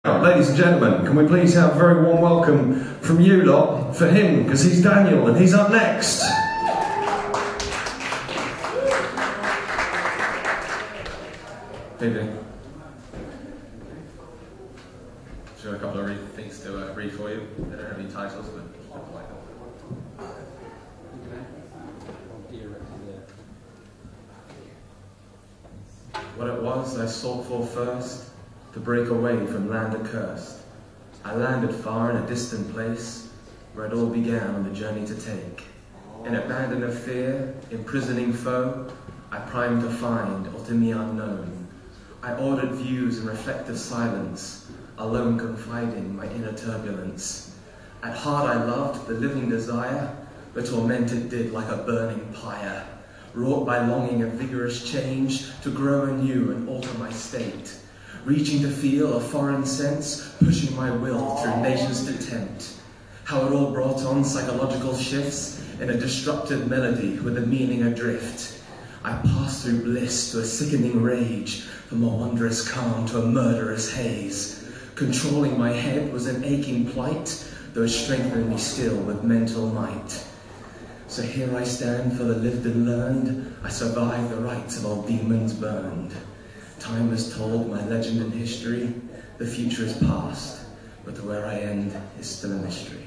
Ladies and gentlemen, can we please have a very warm welcome from you lot for him, because he's Daniel and he's up next. Evening. Just got a couple of things to read for you. They don't have any titles, but I like them. What it was I sought for first, to break away from land accursed. I landed far in a distant place, where it all began on the journey to take. In abandon of fear, imprisoning foe, I primed to find, or to me unknown. I ordered views in reflective silence, alone confiding my inner turbulence. At heart I loved the living desire, but tormented did like a burning pyre, wrought by longing of vigorous change, to grow anew and alter my state. Reaching to feel a foreign sense, pushing my will through nature's tempt. How it all brought on psychological shifts in a disruptive melody with a meaning adrift. I passed through bliss to a sickening rage, from a wondrous calm to a murderous haze. Controlling my head was an aching plight, though it strengthened me still with mental might. So here I stand for the lived and learned, I survived the rites of all demons burned. Time has told my legend and history, the future is past, but where I end is still a mystery.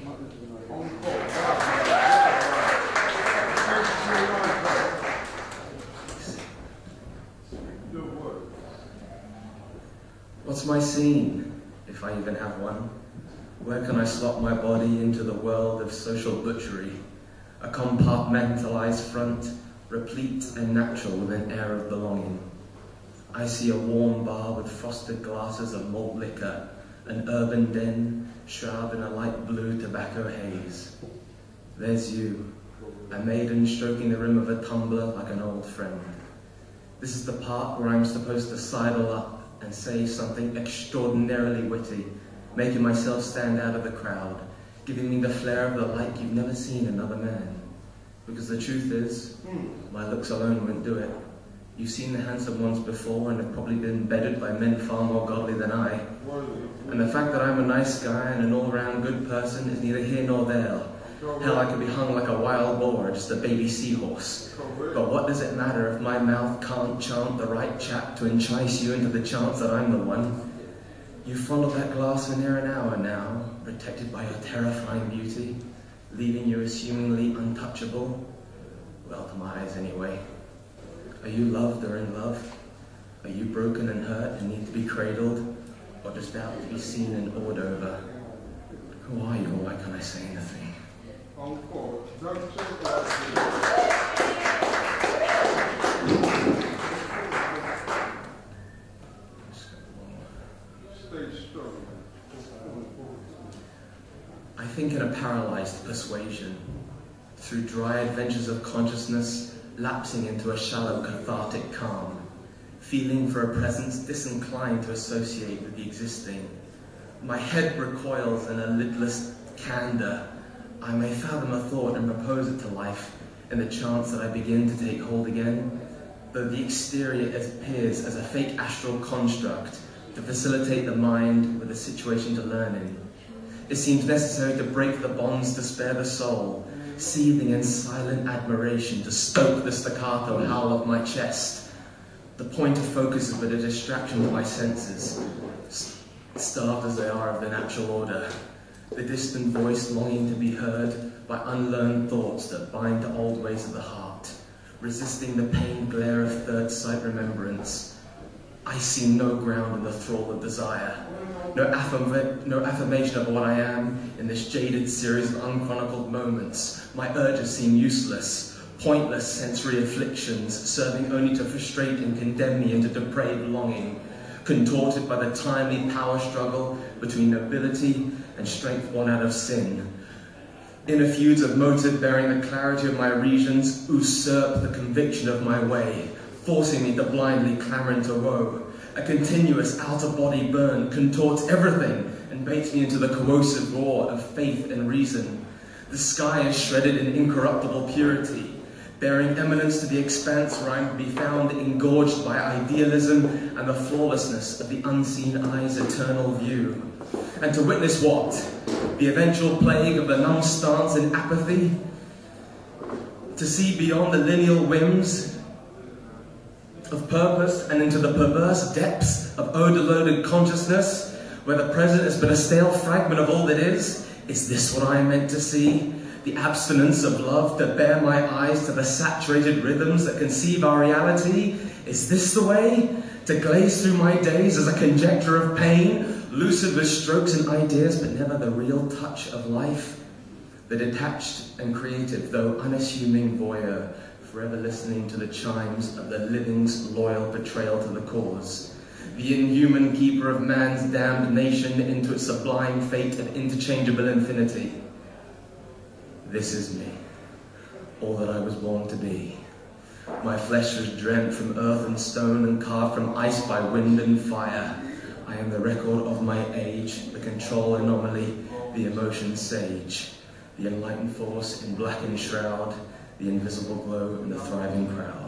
What's my scene, if I even have one? Where can I slot my body into the world of social butchery? A compartmentalized front, replete and natural with an air of belonging. I see a warm bar with frosted glasses of malt liquor, an urban den shrouded in a light blue tobacco haze. There's you, a maiden stroking the rim of a tumbler like an old friend. This is the part where I'm supposed to sidle up and say something extraordinarily witty, making myself stand out of the crowd, giving me the flair of the like you've never seen another man. Because the truth is, my looks alone won't do it. You've seen the handsome ones before and have probably been bedded by men far more godly than I. And the fact that I'm a nice guy and an all-round good person is neither here nor there. Hell, I could be hung like a wild boar or just a baby seahorse. But what does it matter if my mouth can't chant the right chap to entice you into the chance that I'm the one? You fondled that glass for near an hour now, protected by your terrifying beauty, leaving you assumingly untouchable. Well, to my eyes anyway. Are you loved or in love? Are you broken and hurt and need to be cradled? Or just out to be seen and awed over? Who are you, or why can't I say anything? I think in a paralyzed persuasion, through dry adventures of consciousness, lapsing into a shallow cathartic calm, feeling for a presence disinclined to associate with the existing. My head recoils in a lidless candor. I may fathom a thought and propose it to life in the chance that I begin to take hold again, though the exterior appears as a fake astral construct to facilitate the mind with a situation to learn in. It seems necessary to break the bonds to spare the soul, seething in silent admiration to stoke the staccato howl of my chest. The point of focus is but a distraction to my senses, starved as they are of their natural order. The distant voice longing to be heard by unlearned thoughts that bind to old ways of the heart, resisting the pained glare of third sight remembrance. I see no ground in the thrall of desire, no affirmation of what I am in this jaded series of unchronicled moments. My urges seem useless, pointless sensory afflictions, serving only to frustrate and condemn me into depraved longing, contorted by the timely power struggle between nobility and strength born out of sin. Inner feuds of motive bearing the clarity of my regions usurp the conviction of my way, forcing me to blindly clamor into woe. A continuous outer-body burn contorts everything and baits me into the corrosive roar of faith and reason. The sky is shredded in incorruptible purity. bearing eminence to the expanse where I am to be found engorged by idealism and the flawlessness of the unseen eye's eternal view. And to witness what? The eventual plague of the numb stance in apathy? To see beyond the lineal whims of purpose and into the perverse depths of odor-loaded consciousness, where the present is but a stale fragment of all that is? Is this what I am meant to see? The abstinence of love to bear my eyes to the saturated rhythms that conceive our reality? Is this the way? To glaze through my days as a conjecture of pain, lucid with strokes and ideas, but never the real touch of life? The detached and creative, though unassuming voyeur, forever listening to the chimes of the living's loyal betrayal to the cause. The inhuman keeper of man's damned nation into its sublime fate of interchangeable infinity. This is me, all that I was born to be. My flesh was dreamt from earth and stone and carved from ice by wind and fire. I am the record of my age, the control anomaly, the emotion sage, the enlightened force in blackened shroud, the invisible glow in the thriving crowd.